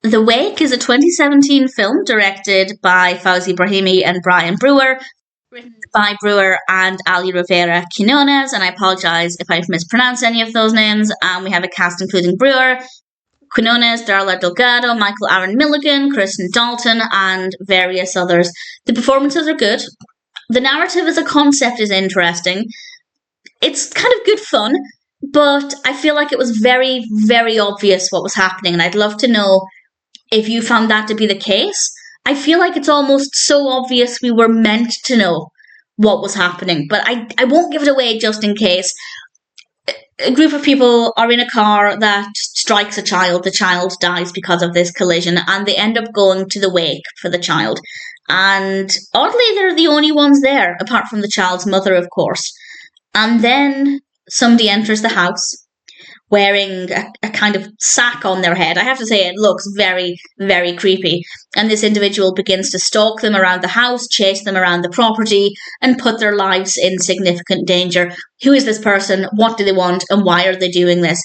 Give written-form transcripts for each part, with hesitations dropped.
The Wake is a 2017 film directed by Faouzi Brahimi and Bryan Brewer, written by Brewer and Allie Rivera Quiñonez, and I apologise if I've mispronounced any of those names. We have a cast including Brewer, Quiñonez, Darla Delgado, Michael Aaron Milligan, Kristen, Dalton, and various others. The performances are good. The narrative as a concept is interesting. It's kind of good fun, but I feel like it was very, very obvious what was happening, and I'd love to know if you found that to be the case. I feel like it's almost so obvious we were meant to know what was happening, but I won't give it away just in case. A group of people are in a car that strikes a child. The child dies because of this collision, and they end up going to the wake for the child. And oddly, they're the only ones there, apart from the child's mother, of course. And then somebody enters the house wearing a kind of sack on their head. I have to say, it looks very, very creepy. And this individual begins to stalk them around the house, chase them around the property, and put their lives in significant danger. Who is this person? What do they want? And why are they doing this?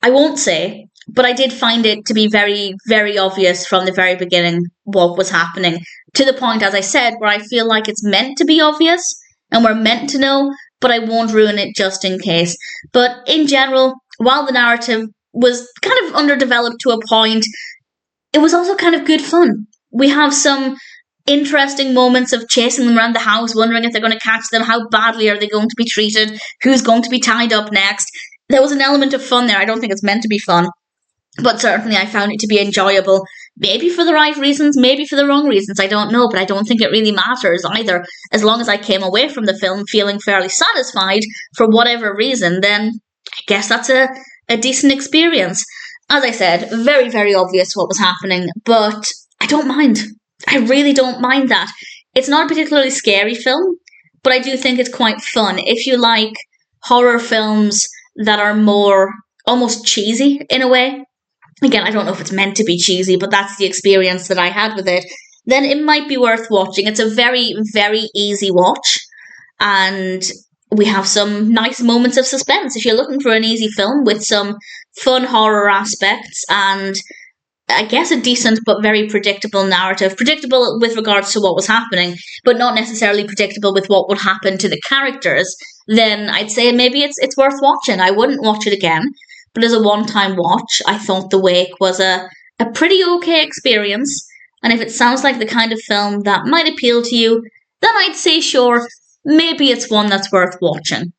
I won't say, but I did find it to be very, very obvious from the very beginning what was happening. To the point, as I said, where I feel like it's meant to be obvious, and we're meant to know, but I won't ruin it just in case. But in general, while the narrative was kind of underdeveloped to a point, it was also kind of good fun. We have some interesting moments of chasing them around the house, wondering if they're going to catch them, how badly are they going to be treated, who's going to be tied up next. There was an element of fun there. I don't think it's meant to be fun, but certainly I found it to be enjoyable. Maybe for the right reasons, maybe for the wrong reasons, I don't know, but I don't think it really matters either. As long as I came away from the film feeling fairly satisfied for whatever reason, then I guess that's a decent experience. As I said, very, very obvious what was happening, but I don't mind. I really don't mind that. It's not a particularly scary film, but I do think it's quite fun. If you like horror films that are more almost cheesy in a way, again, I don't know if it's meant to be cheesy, but that's the experience that I had with it, then it might be worth watching. It's a very, very easy watch, and we have some nice moments of suspense. If you're looking for an easy film with some fun horror aspects and I guess a decent but very predictable narrative, predictable with regards to what was happening, but not necessarily predictable with what would happen to the characters, then I'd say maybe it's worth watching. I wouldn't watch it again, but as a one-time watch, I thought The Wake was a pretty okay experience. And if it sounds like the kind of film that might appeal to you, then I'd say sure, maybe it's one that's worth watching.